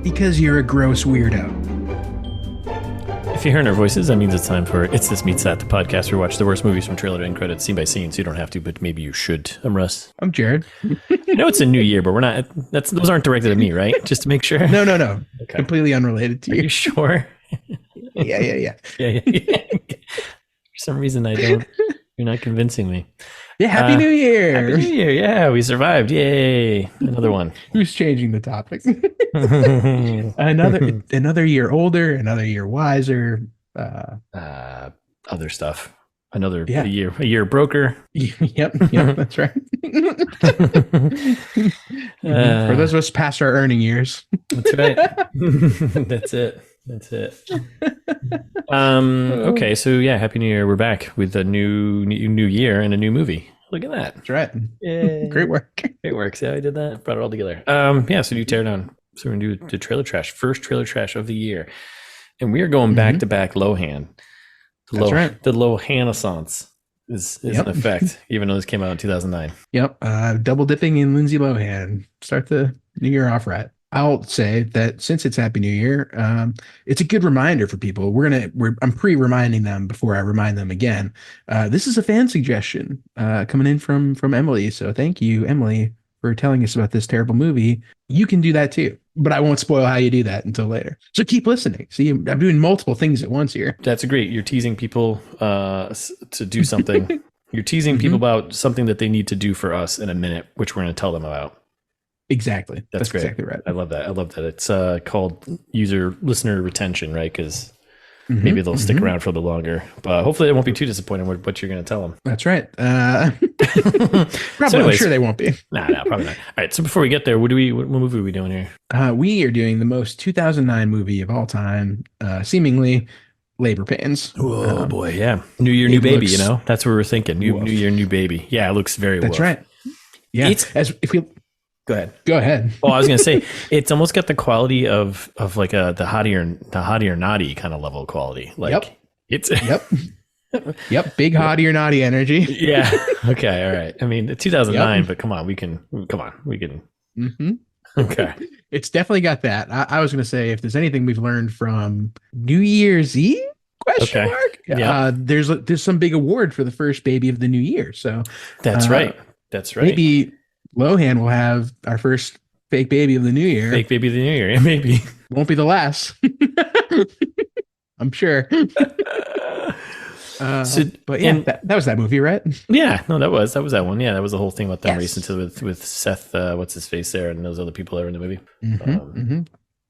Because you're a gross weirdo. If you're hearing our voices, that means it's time for It's This Meets That, the podcast where we watch the worst movies from trailer to end credits, scene by scene, so you don't have to, but maybe you should. I'm Russ. I'm Jared. I know it's a new year, but we're not. Those aren't directed at me, right? Just to make sure. No. Okay. Completely unrelated to Are you. you sure? Yeah. Yeah. For some reason, I don't. You're not convincing me. Yeah, Happy New Year. Happy New Year. Yeah, we survived. Yay. Another one. Who's changing the topic? Another year older, another year wiser. Other stuff. A year broker. Yep, that's right. For those of us past our earning years. That's right. That's it. Okay, so yeah, Happy New Year. We're back with a new year and a new movie. Look at that. That's right. Yay. Great work. Great work. See how I did that? Brought it all together. So you tear down. So we're gonna do the trailer trash, first trailer trash of the year. And we are going back to back Lohan. That's right. The Lohan-assance is in effect, even though this came out in 2009. Yep. Double dipping in Lindsay Lohan. Start the new year off right. I'll say that since it's Happy New Year, it's a good reminder for people. I'm pre-reminding them before I remind them again. This is a fan suggestion coming in from Emily. So thank you, Emily, for telling us about this terrible movie. You can do that too, but I won't spoil how you do that until later. So keep listening. See, I'm doing multiple things at once here. That's great. You're teasing people to do something. You're teasing people about something that they need to do for us in a minute, which we're going to tell them about. Exactly. That's great. Exactly right. I love that. It's called listener retention, right? Because maybe they'll stick around for a little longer. But hopefully they won't be too disappointed with what you're going to tell them. That's right. Probably. So anyways, I'm sure they won't be. No, probably not. All right. So before we get there, what movie are we doing here? We are doing the most 2009 movie of all time, seemingly Labor Pains. Oh boy, yeah. New year, new baby. That's what we're thinking. New year, new baby. Yeah, it looks very. That's right. Yeah. Go ahead. Well, I was gonna say it's almost got the quality of like the hottie or naughty kind of level quality. Like it's Yep. Big hottie or naughty energy. Yeah. Okay. All right. I mean, 2009, but come on, we can. Mm-hmm. Okay. It's definitely got that. I was gonna say if there's anything we've learned from New Year's Eve. Question mark. Yeah. There's some big award for the first baby of the new year. So that's right. Maybe Lohan will have our first fake baby of the new year. Fake baby of the new year. Maybe. Won't be the last. I'm sure. But yeah, that was that movie, right? Yeah. No, that was that one. Yeah, that was the whole thing about them racing with Seth, what's his face there, and those other people that were in the movie.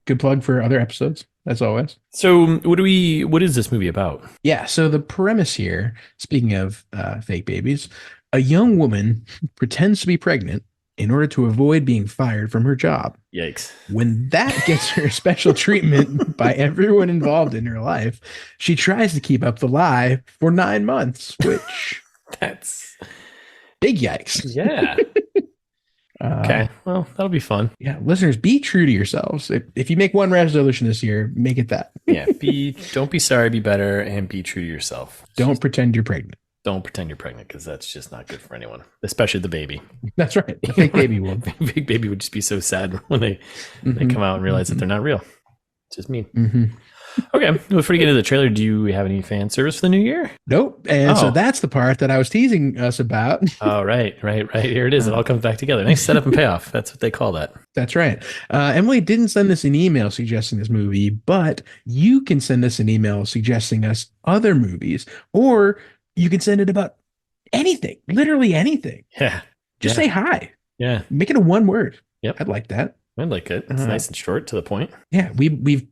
Good plug for other episodes, as always. So what is this movie about? Yeah. So the premise here, speaking of fake babies, a young woman pretends to be pregnant in order to avoid being fired from her job. Yikes. When that gets her special treatment by everyone involved in her life, she tries to keep up the lie for 9 months, which that's big yikes. Yeah. Okay. Well, that'll be fun. Yeah. Listeners, be true to yourselves. If you make one resolution this year, make it that. Yeah. Don't be sorry, be better, and be true to yourself. Don't pretend you're pregnant. Don't pretend you're pregnant, because that's just not good for anyone, especially the baby. That's right. The fake baby will. Big baby would just be so sad when they come out and realize that they're not real. It's just mean. Okay. Well, before we get into the trailer, do you have any fan service for the new year? Nope. And so that's the part that I was teasing us about. Oh, right. Here it is. It all comes back together. Nice setup and payoff. That's what they call that. That's right. Emily didn't send us an email suggesting this movie, but you can send us an email suggesting us other movies, or you can send it about anything, literally anything. Yeah. Just say hi. Yeah. Make it a one word. Yep. I'd like that. I like it. It's nice and short, to the point. Yeah. We've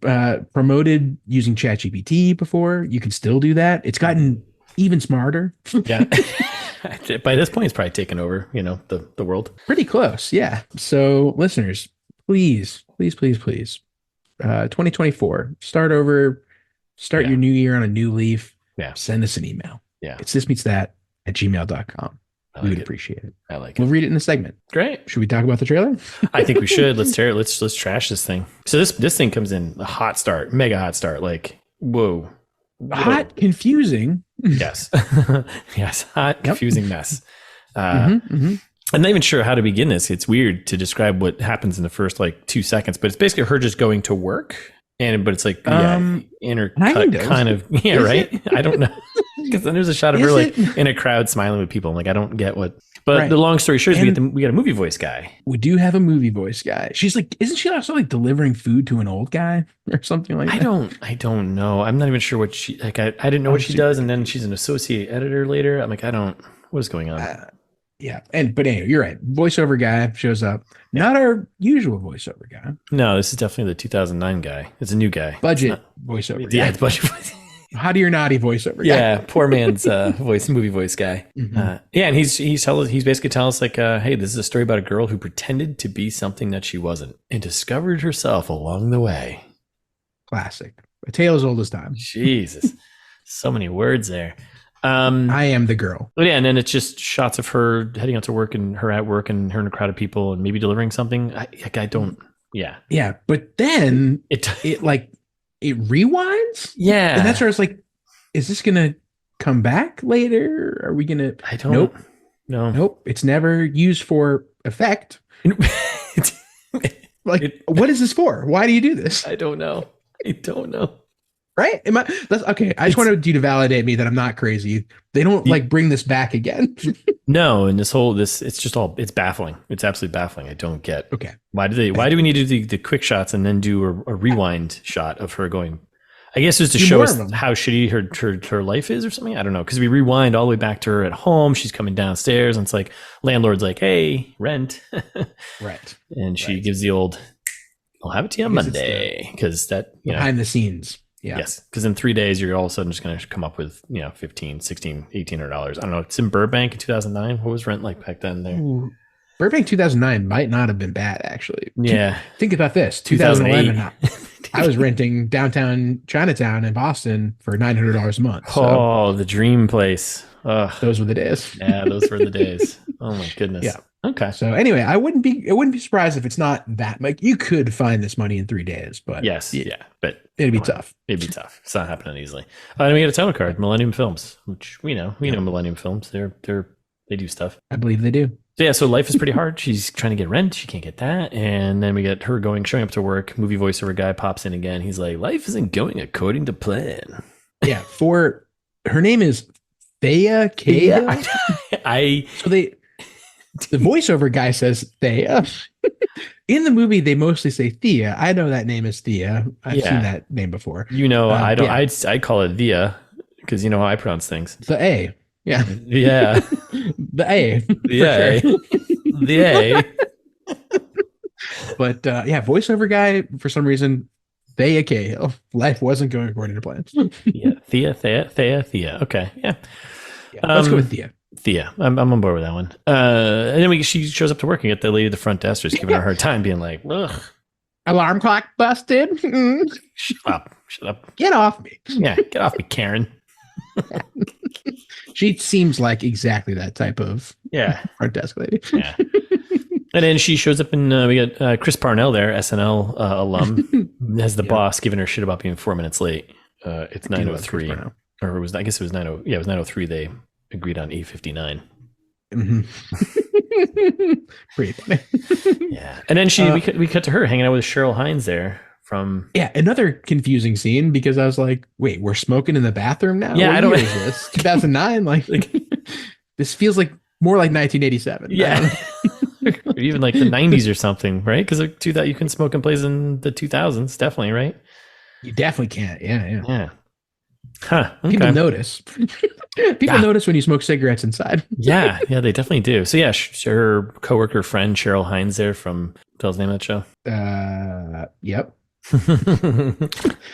promoted using ChatGPT before. You can still do that. It's gotten even smarter. Yeah. By this point, it's probably taken over, the world. Pretty close. Yeah. So listeners, please, 2024, start over, your new year on a new leaf. Yeah. Send us an email. Yeah. It's thismeetsthat@gmail.com. Like we would it. appreciate it. I like it. We'll read it in a segment. Great. Should we talk about the trailer? I think we should. Let's tear it. Let's trash this thing. So this thing comes in a hot start, mega hot start. Like, whoa. Hot, confusing. Yes. Yes. Hot, confusing mess. I'm not even sure how to begin this. It's weird to describe what happens in the first like 2 seconds, but it's basically her just going to work. But it's like, intercut kind of, yeah, right? I don't know. Because then there's a shot of her like in a crowd smiling with people. I'm like, I don't get what. But the long story short is we got a movie voice guy. We do have a movie voice guy. She's like, isn't she also like delivering food to an old guy or something like that? I don't know. I'm not even sure what she like. I didn't know what she does, and then she's an associate editor later. I'm like, what is going on? Yeah, but anyway, you're right. Voiceover guy shows up. Not our usual voiceover guy. No, this is definitely the 2009 guy. It's a new guy. Budget voiceover. Yeah, it's budget voice. How do your naughty voiceover guy? Yeah, poor man's movie voice guy. And he's basically telling us like, hey, this is a story about a girl who pretended to be something that she wasn't and discovered herself along the way. Classic. A tale as old as time. Jesus, so many words there. I am the girl. But yeah, and then it's just shots of her heading out to work and her at work and her in a crowd of people and maybe delivering something. I don't. Yeah. Yeah, but then it rewinds. Yeah, and that's where it's like, is this gonna come back later? Are we gonna? I don't. Nope. It's never used for effect. What is this for? Why do you do this? I don't know. Right? That's okay. I just wanted you to validate me that I'm not crazy. They don't like bring this back again. No, and it's it's baffling. It's absolutely baffling. I don't get. Okay. Why do we need to do the quick shots and then do a rewind shot of her going? I guess just to show us how shitty her life is or something. I don't know. Because we rewind all the way back to her at home. She's coming downstairs and it's like landlord's like, hey, rent. Right. And she gives the old, I'll have it to you on Monday. Because that, behind the scenes. Yeah. Yes. Because in 3 days, you're all of a sudden just going to come up with, $15, $16, $1,800. I don't know. It's in Burbank in 2009. What was rent like back then there? Ooh. Burbank 2009 might not have been bad, actually. Yeah. Think about this. 2011. I was renting downtown Chinatown in Boston for $900 a month. So. Oh, the dream place. Ugh. Those were the days. Yeah, those were the days. Oh my goodness. Yeah. Okay. So anyway, I wouldn't be surprised if it's not that. Like you could find this money in 3 days, but yes, yeah, but it'd be tough. It'd be tough. It's not happening easily. And we got a title card, Millennium Films, which we know Millennium Films. They do stuff. I believe they do. So yeah, so life is pretty hard. She's trying to get rent. She can't get that. And then we get her showing up to work. Movie voiceover guy pops in again. He's like, life isn't going according to plan. Yeah. Her name is Thea Kaya. The voiceover guy says Thea. In the movie, they mostly say Thea. I know that name is Thea. I've seen that name before. I don't. Yeah. I'd call it Thea because you know how I pronounce things. The A. Yeah. Yeah. The A. The A. The A. But voiceover guy, for some reason, Thea Cahill. Life wasn't going according to plan. Yeah. Thea. Okay. Yeah. Let's go with Thea. Thea. I'm on board with that one. And then she shows up to work and get the lady at the front desk just giving her a hard time, being like, ugh. Alarm clock busted. Shut up. Get off me. Yeah, get off me, Karen. She seems like exactly that type of front desk lady. Yeah. And then she shows up and we got Chris Parnell there, SNL alum, as the boss, giving her shit about being 4 minutes late. It's 9:03. Or it was 9:00. Yeah, it was 9:03. They agreed on 8:59. Mm-hmm. Pretty funny. Yeah. And then we cut to her hanging out with Cheryl Hines there from another confusing scene because I was like, wait, we're smoking in the bathroom now? Yeah, what year is this? 2009? Like this feels like more like 1987. Yeah. Or even like the 90s or something, right? Because you can smoke in places in the 2000s, definitely, right? You definitely can't. Yeah. Huh. Okay. People notice. People notice when you smoke cigarettes inside. Yeah, they definitely do. So yeah, her coworker friend Cheryl Hines there from what's the name of that show? Yep.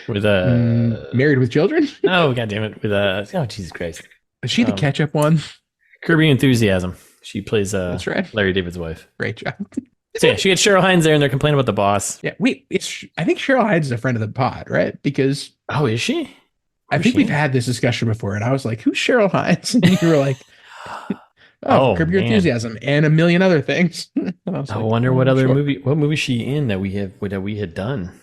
With Married with Children? Oh, god damn it. With oh Jesus Christ. Is she the ketchup one? Kirby Enthusiasm. She plays that's right. Larry David's wife. Great job. So yeah, she gets Cheryl Hines there and they're complaining about the boss. Yeah, I think Cheryl Hines is a friend of the pod, right? Because is she? I think we've had this discussion before, and I was like, "Who's Cheryl Hines?" And you were like, Curb Your Enthusiasm and a million other things. I wonder what other movie is she in that we had done?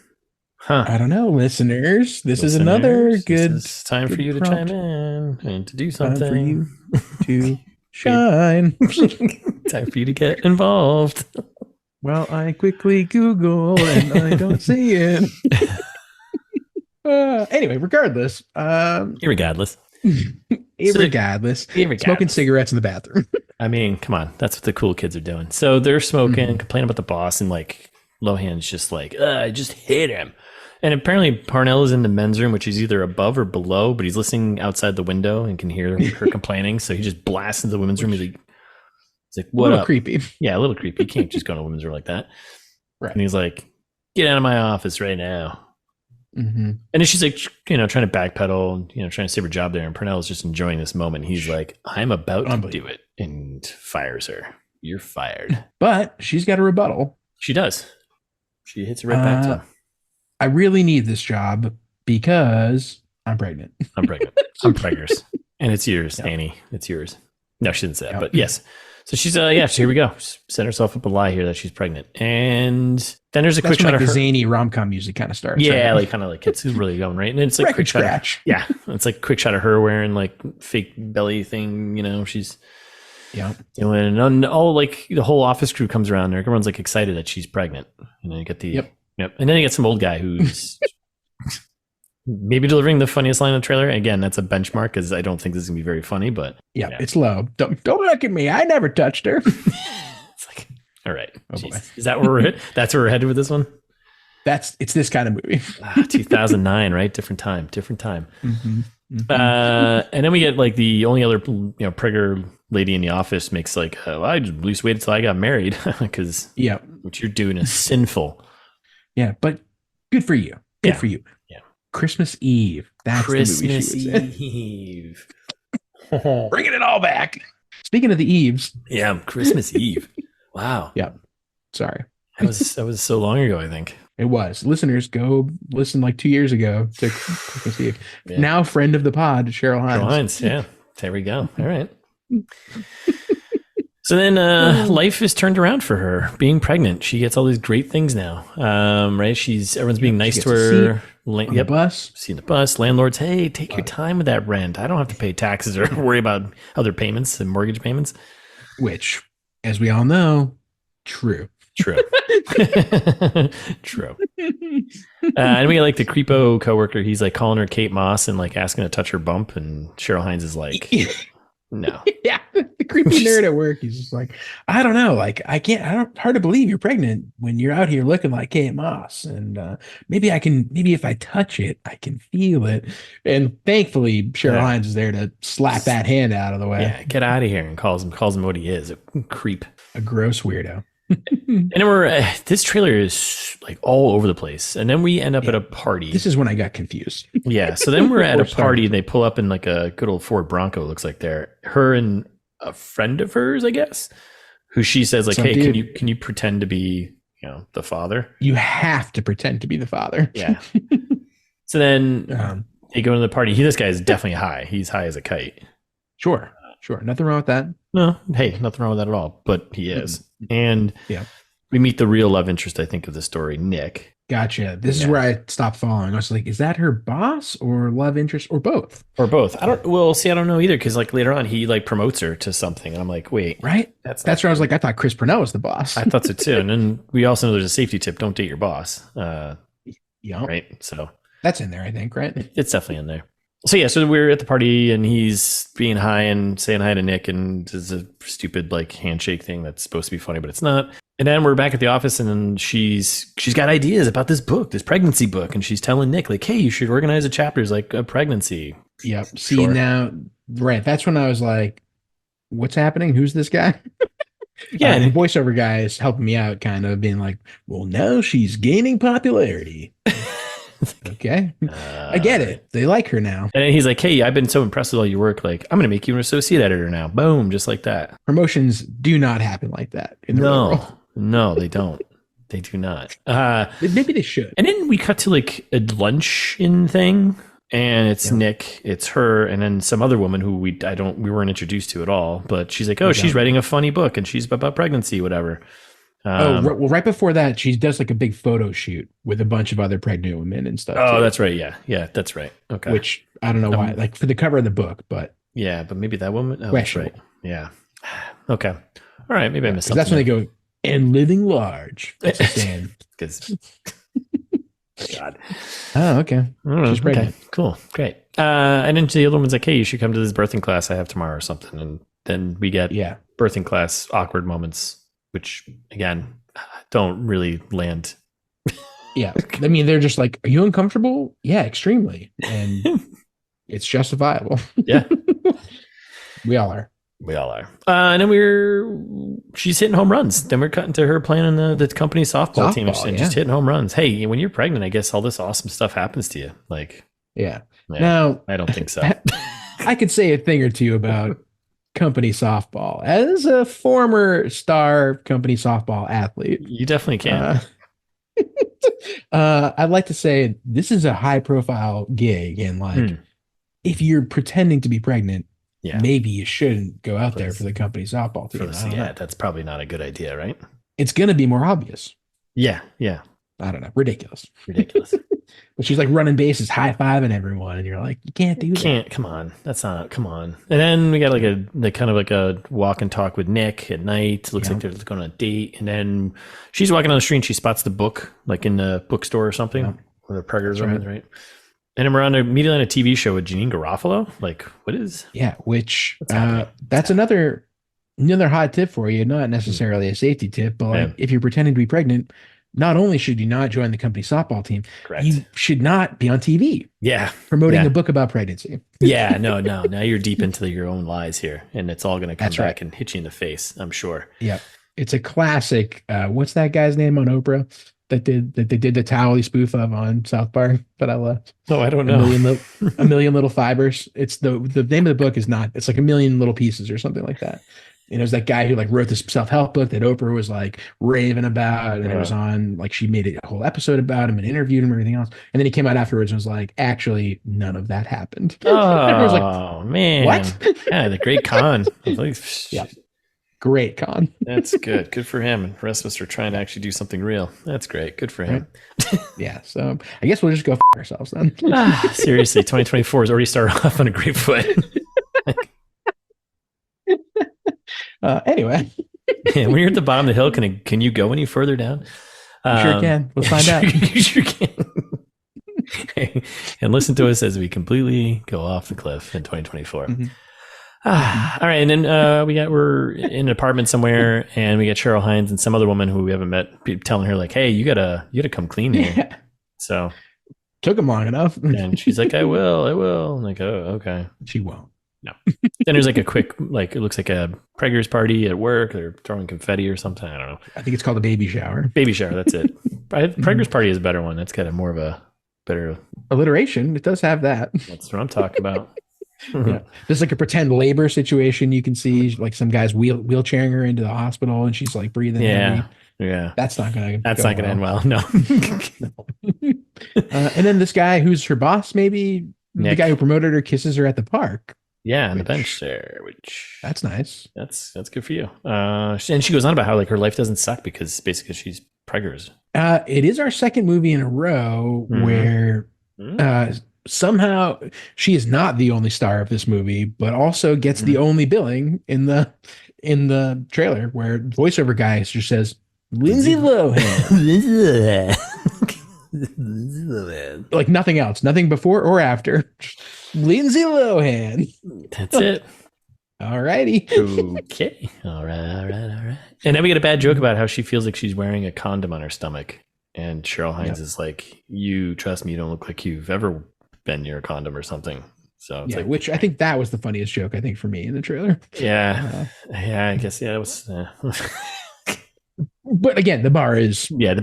Huh? I don't know, listeners. This is another good. It's time for you to chime in and to do something. Time for you to Shine. Time for you to get involved. Well, I quickly Google and I don't see it. Anyway, regardless. Irregardless. Irregardless. Smoking cigarettes in the bathroom. I mean, come on. That's what the cool kids are doing. So they're smoking, complaining about the boss, and like Lohan's just like, I just hate him. And apparently Parnell is in the men's room, which is either above or below, but he's listening outside the window and can hear her complaining. So he just blasts into the women's room. He's like, what up? Creepy. Yeah, a little creepy. You can't just go to a women's room like that. Right. And he's like, get out of my office right now. Mm-hmm. And then she's like, trying to backpedal, trying to save her job there. And Parnell is just enjoying this moment. He's like, I'm about to do it, and fires her. You're fired. But she's got a rebuttal. She does. She hits it right back to him. I really need this job because I'm pregnant. I'm pregnant. And it's yours, yep. Annie. It's yours. No, she didn't say that, but yes. So she's, so here we go. Set herself up a lie here that she's pregnant. And then there's a quick shot of her. The zany rom-com music kind of starts. Yeah, right? Like it's really going, right? And it's like quick scratch. Yeah. It's like quick shot of her wearing like fake belly thing, she's doing, and all like the whole office crew comes around there. Everyone's like excited that she's pregnant. And then you get the, Yep. And then you get some old guy who's maybe delivering the funniest line in the trailer. Again, that's a benchmark because I don't think this is gonna be very funny, but yeah, it's low. Don't look at me. I never touched her. It's like, all right. Oh, is that where we're headed? That's where we're headed with this one? It's this kind of movie. 2009, right? Different time. Mm-hmm. Mm-hmm. And then we get like the only other, pregger lady in the office makes like, I at least waited till I got married because what you're doing is sinful. Yeah, but good for you. Good for you. Yeah. Christmas Eve. That's Christmas the movie Eve. Bringing it all back. Speaking of the Eves. Yeah, Christmas Eve. Wow. Yeah. Sorry. That was so long ago, I think. It was. Listeners, go listen like 2 years ago to Christmas Eve. Yeah. Now friend of the pod, Cheryl Hines. Yeah. There we go. All right. So then life is turned around for her. Being pregnant, she gets all these great things now. Right? Everyone's being nice to her. On the bus. See the bus. Landlords, hey, take your time with that rent. I don't have to pay taxes or worry about other payments and mortgage payments. Which, as we all know, true. True. And we get like the creepo coworker. He's like calling her Kate Moss and like asking to touch her bump. And Cheryl Hines is like, no. Yeah. The creepy nerd at work. He's just like, I don't know. Like, hard to believe you're pregnant when you're out here looking like Kate Moss. And maybe if I touch it, I can feel it. And thankfully, Cheryl Hines is there to slap that hand out of the way. Yeah. Get out of here, and calls him what he is, a creep. A gross weirdo. And then this trailer is like all over the place, and then we end up at a party. This is when I got confused. Yeah, so then we're at a party. They pull up in like a good old Ford Bronco. Looks like her and a friend of hers, I guess, who she says like, "Hey, can you pretend to be the father? You have to pretend to be the father." Yeah. So then they go to the party. This guy is definitely high. He's high as a kite. Sure. Nothing wrong with that. No, hey, nothing wrong with that at all. But he is. And we meet the real love interest, I think, of the story, Nick. Gotcha. This is where I stopped following. I was like, is that her boss or love interest or both? Or both. I don't know either, because like later on he like promotes her to something. And I'm like, wait. Right? That's where I was like, I thought Chris Parnell was the boss. I thought so too. And then we also know there's a safety tip. Don't date your boss. Yeah. Right. So that's in there, I think, right? It's definitely in there. So we're at the party and he's being high and saying hi to Nick, and does a stupid like handshake thing that's supposed to be funny, but it's not. And then we're back at the office, and then she's got ideas about this pregnancy book, and she's telling Nick like, hey, you should organize a chapters like a pregnancy. Yep. See, now, right. That's when I was like, what's happening? Who's this guy? Yeah. And the voiceover guy is helping me out, kind of being like, well, now she's gaining popularity. Okay. I get it. They like her now. And he's like, hey, I've been so impressed with all your work. Like, I'm going to make you an associate editor now. Boom. Just like that. Promotions do not happen like that in the real world. No, they don't. They do not. Maybe they should. And then we cut to like a lunch-in thing, and it's Nick, it's her, and then some other woman who we weren't introduced to at all. But she's like, she's writing a funny book, and she's about pregnancy, whatever. Well, right before that, she does like a big photo shoot with a bunch of other pregnant women and stuff. Oh, that's right. Yeah, that's right. Okay. Which I don't know why, like for the cover of the book, but yeah, but maybe that woman. Oh, that's right. Yeah. Okay. All right. Maybe I missed something. That's when they go, and living large. That's the saying. Because, God. Oh, okay. She's pregnant. Okay. Cool. Great. And then the other one's like, hey, you should come to this birthing class I have tomorrow or something. And then we get birthing class awkward moments, which, again, don't really land. Yeah. I mean, they're just like, are you uncomfortable? Yeah, extremely. And it's justifiable. Yeah. We all are. We all are. And then she's hitting home runs. Then we're cutting to her playing in the company softball team and just hitting home runs. Hey, when you're pregnant, I guess all this awesome stuff happens to you. Like, yeah. Now, I don't think so. I could say a thing or two about company softball. As a former star company softball athlete, you definitely can. I'd like to say this is a high profile gig, and like, if you're pretending to be pregnant, maybe you shouldn't go out there for the company softball team. That's probably not a good idea, right? It's going to be more obvious. Yeah. I don't know. Ridiculous. But she's like running bases, high-fiving everyone, and you're like, you can't do that. Come on. Come on. And then we got like a walk and talk with Nick at night. It looks like they're going on a date. And then she's walking on the street and she spots the book, like in the bookstore or something, where the preggers are, right? And then we're immediately on a TV show with Janine Garofalo. Like, what is? Yeah, which that's another hot tip for you. Not necessarily a safety tip, but like, if you're pretending to be pregnant, not only should you not join the company softball team, you should not be on TV. Yeah, promoting a book about pregnancy. Yeah, no. Now you're deep into your own lies here, and it's all going to come back and hit you in the face, I'm sure. Yeah, it's a classic. What's that guy's name on Oprah? That they did the Towelie spoof of on South Park, but I left. Oh, I don't know. A million little fibers. It's the name of the book is not. It's like A Million Little Pieces or something like that. And there's that guy who like wrote this self-help book that Oprah was like raving about, and it was on like she made a whole episode about him and interviewed him and everything else. And then he came out afterwards and was like, actually, none of that happened. Oh, like, man, what? Yeah, the great con. Yeah. Great con. That's good. Good for him. And the rest of us are trying to actually do something real. That's great. Good for him. Right. Yeah. So I guess we'll just go ourselves then. Seriously, 2024 has already started off on a great foot. Anyway. Yeah, when you're at the bottom of the hill, can you go any further down? You sure can. Let's find out. You sure can. And listen to us as we completely go off the cliff in 2024. Mm-hmm. All right, and then we're in an apartment somewhere, and we get Cheryl Hines and some other woman who we haven't met, telling her like, "Hey, you gotta come clean here." Yeah. So took him long enough, and she's like, "I will." I'm like, "Oh, okay." She won't. No. Then there's like a quick, like it looks like a preggers party at work. They're throwing confetti or something. I don't know. I think it's called a baby shower. Baby shower. That's it. Preggers party is a better one. That's got more of a better alliteration. It does have that. That's what I'm talking about. Yeah. There's like a pretend labor situation you can see, like some guy's wheelchairing her into the hospital and she's like breathing heavy. Yeah. That's not gonna end well. No. And then this guy who's her boss, maybe Nick. The guy who promoted her, kisses her at the park. Yeah, on the bench there, which that's nice. That's good for you. And she goes on about how like her life doesn't suck because basically she's preggers. It is our second movie in a row where somehow she is not the only star of this movie, but also gets the only billing in the trailer where voiceover guy just says Lindsay Lohan. Like nothing else, nothing before or after. Lindsay Lohan. That's it. All righty. Okay. All right. And then we get a bad joke about how she feels like she's wearing a condom on her stomach. And Cheryl Hines is like, you trust me, you don't look like you've ever been near a condom or something. So it's which I think that was the funniest joke, I think, for me in the trailer. Yeah. I guess, it was. But again, the bar is low. I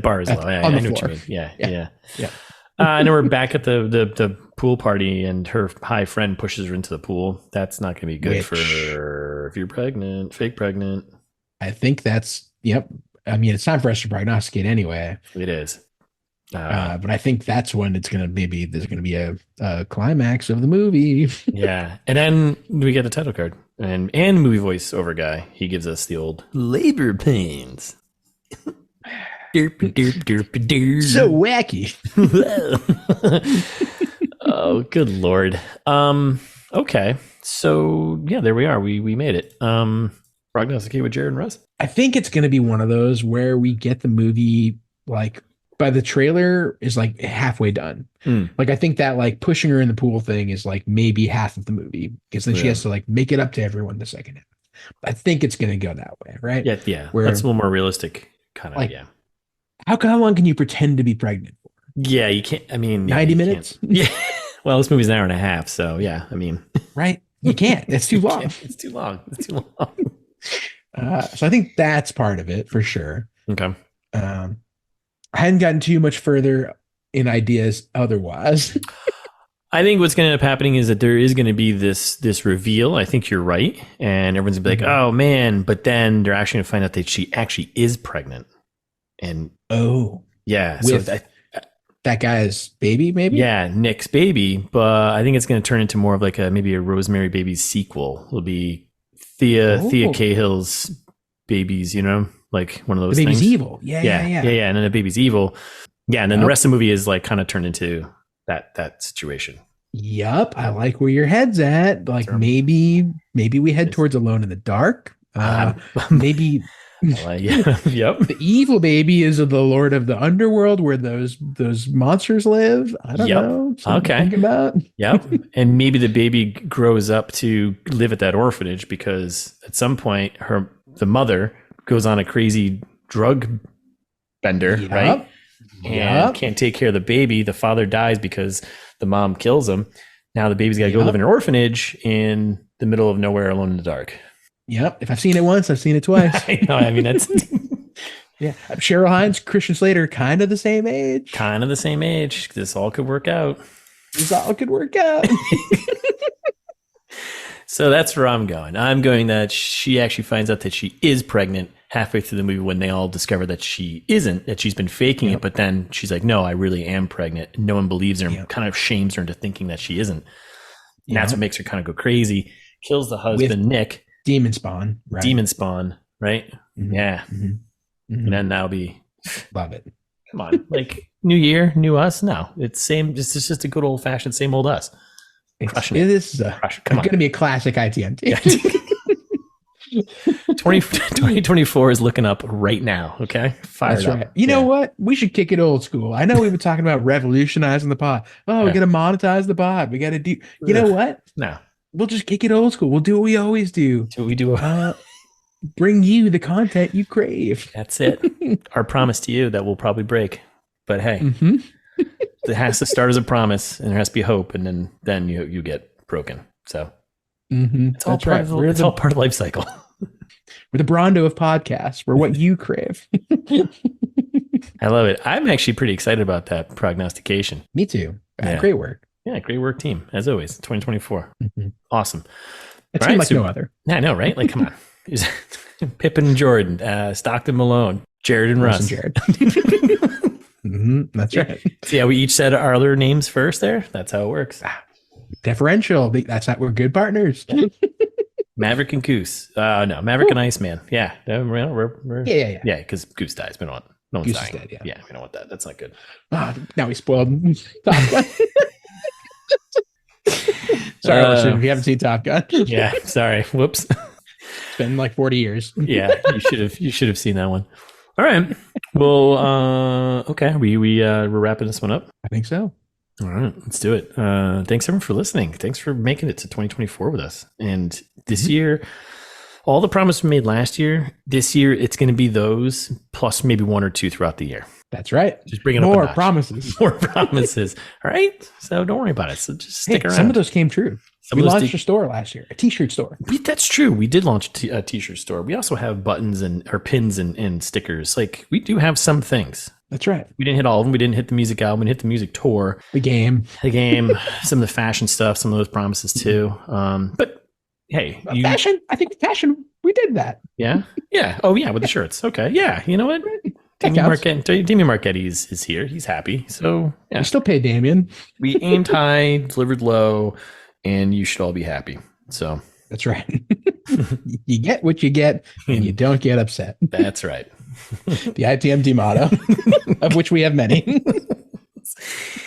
know what you mean. Yeah. And then we're back at the pool party, and her high friend pushes her into the pool. That's not going to be good for her if you're pregnant, fake pregnant. I think that's I mean, it's time for us to prognosticate anyway. It is. But I think that's when there's going to be a climax of the movie. Yeah. And then we get the title card and movie voice over guy. He gives us the old labor pains. Derp. So wacky. Oh, good Lord. Okay. So yeah, there we are. We made it. Prognosticate with Jared and Russ. I think it's going to be one of those where we get the movie like by the trailer is like halfway done. Like I think that like pushing her in the pool thing is like maybe half of the movie because then she has to like make it up to everyone the second half. I think it's going to go that way, right? Yeah. Where, that's a little more realistic kind of, like, how long can you pretend to be pregnant for? Yeah, you can't. I mean, 90 minutes? Yeah. Well, this movie's an hour and a half, so yeah. I mean, right? You can't. It's too long. It's too long. It's too long. So I think that's part of it for sure. Okay. I hadn't gotten too much further in ideas otherwise. I think what's going to end up happening is that there is going to be this reveal. I think you're right, and everyone's going to be like, "Oh man!" But then they're actually going to find out that she actually is pregnant. And yeah, with that guy's baby, maybe. Yeah, Nick's baby. But I think it's going to turn into more of like maybe a Rosemary Babies sequel. It'll be Thea Cahill's babies. You know, like one of those. The baby's things. Evil. Yeah. And then the baby's evil. Yeah, and then the rest of the movie is like kind of turned into that situation. Yup, I like where your head's at. Like maybe we head towards Alone in the Dark. Maybe yep. The evil baby is of the Lord of the Underworld where those monsters live. I don't know. Okay. Think about. Yep. And maybe the baby grows up to live at that orphanage because at some point the mother goes on a crazy drug bender, right? And can't take care of the baby. The father dies because the mom kills him. Now the baby's got to go live in an orphanage in the middle of nowhere, alone in the dark. Yep. If I've seen it once, I've seen it twice. I know. I mean, that's yeah. Cheryl Hines, Christian Slater, kind of the same age. This all could work out. So that's where I'm going. I'm going that she actually finds out that she is pregnant halfway through the movie when they all discover that she isn't, that she's been faking it. But then she's like, no, I really am pregnant. No one believes her and kind of shames her into thinking that she isn't. And that's what makes her kind of go crazy. Kills the husband, Nick. Demon spawn, right? Mm-hmm. Yeah. Mm-hmm. And then that'll be... Love it. Come on. Like, new year, new us? No. It's just a good old-fashioned same old us. It is going to be a classic ITMT. 2024 is looking up right now. Okay, that's right. You know what? We should kick it old school. I know we've been talking about revolutionizing the pod. Oh, we got to monetize the pod. We got to do. You know what? No, we'll just kick it old school. We'll do what we always do. Do what we do. Bring you the content you crave. That's it. Our promise to you that we'll probably break, but hey, it has to start as a promise, and there has to be hope, and then you get broken. So it's all part of it's all part of life cycle. We're the Brondo of podcasts. We're what you crave. I love it. I'm actually pretty excited about that prognostication. Me too. Great work. Yeah, great work, team. As always, 2024. Awesome. It seemed like no other. Yeah, I know, right? Like, come on. Pippen and Jordan, Stockton Malone, Jared and Russ. And Jared. That's right. See how we each said our other names first there? That's how it works. Differential. That's how we're good partners. Maverick and Goose. No, Maverick and Iceman. Yeah. Yeah. Yeah, because Goose dies. We don't want no one's dying. Dead, yeah, we don't want that. That's not good. Now we spoiled Top Gun. Sorry, listen, if you haven't seen Top Gun. Yeah, sorry. Whoops. It's been like 40 years. Yeah, you should have seen that one. All right. Well, okay. We're wrapping this one up. I think so. All right, let's do it. Thanks everyone for listening. Thanks for making it to 2024 with us. And this year, all the promises we made last year, this year it's going to be those plus maybe one or two throughout the year. That's right. Just bring it more up promises. More promises. All right. So don't worry about it. So just stick around. Some of those came true. We launched a store last year, a t-shirt store. That's true. We did launch a t-shirt store. We also have buttons or pins and stickers. Like we do have some things. That's right. We didn't hit all of them. We didn't hit the music album. We didn't hit the music tour. The game, some of the fashion stuff, some of those promises too. But hey, fashion. I think fashion. We did that. Yeah. Yeah. Oh yeah, with the shirts. Okay. Yeah. You know what? Damian Marchetti is here. He's happy. So yeah. We still pay Damian. We aimed high, delivered low, and you should all be happy. So that's right. You get what you get, and you don't get upset. That's right. The ITMT motto, of which we have many.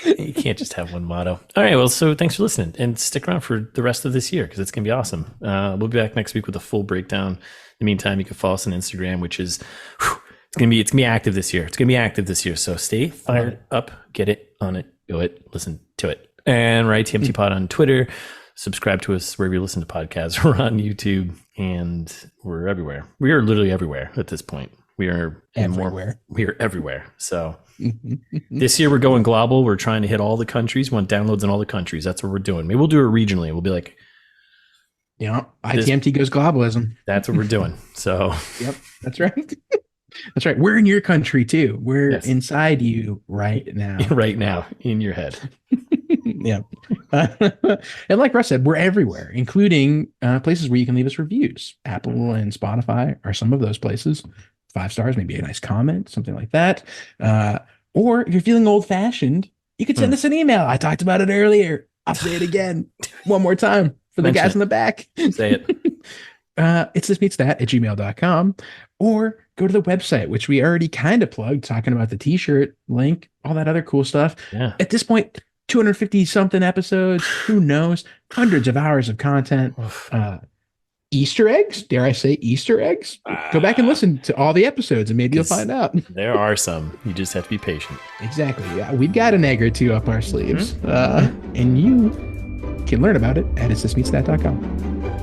You can't just have one motto. All right. Well, so thanks for listening, and stick around for the rest of this year because it's going to be awesome. We'll be back next week with a full breakdown, the meantime, you can follow us on Instagram, which is it's gonna be active this year. It's gonna be active this year. So stay fired up, get it, on it, go it, listen to it, and write TMT Pod on Twitter. Subscribe to us wherever you listen to podcasts. We're on YouTube, and we're everywhere. We are literally everywhere at this point. We are everywhere. We are everywhere. So this year we're going global. We're trying to hit all the countries. We want downloads in all the countries. That's what we're doing. Maybe we'll do it regionally. We'll be like, ITMT goes globalism. That's what we're doing. So yep, that's right. That's right. We're in your country too. We're inside you right now. Right now in your head. Yeah. And like Russ said, we're everywhere, including places where you can leave us reviews. Apple and Spotify are some of those places. 5 stars, maybe a nice comment, something like that. Or if you're feeling old fashioned, you could send us an email. I talked about it earlier. I'll say it again one more time for the guys in the back. Say it. It's thismeetsthat@gmail.com, or go to the website, which we already kind of plugged, talking about the t-shirt link, all that other cool stuff. Yeah. At this point, 250 something episodes, who knows, hundreds of hours of content, Easter eggs, dare I say Easter eggs? Go back and listen to all the episodes and maybe you'll find out. There are some. You just have to be patient. Exactly. Yeah, we've got an egg or two up our sleeves. And you can learn about it at itsThisMeetsThat.com.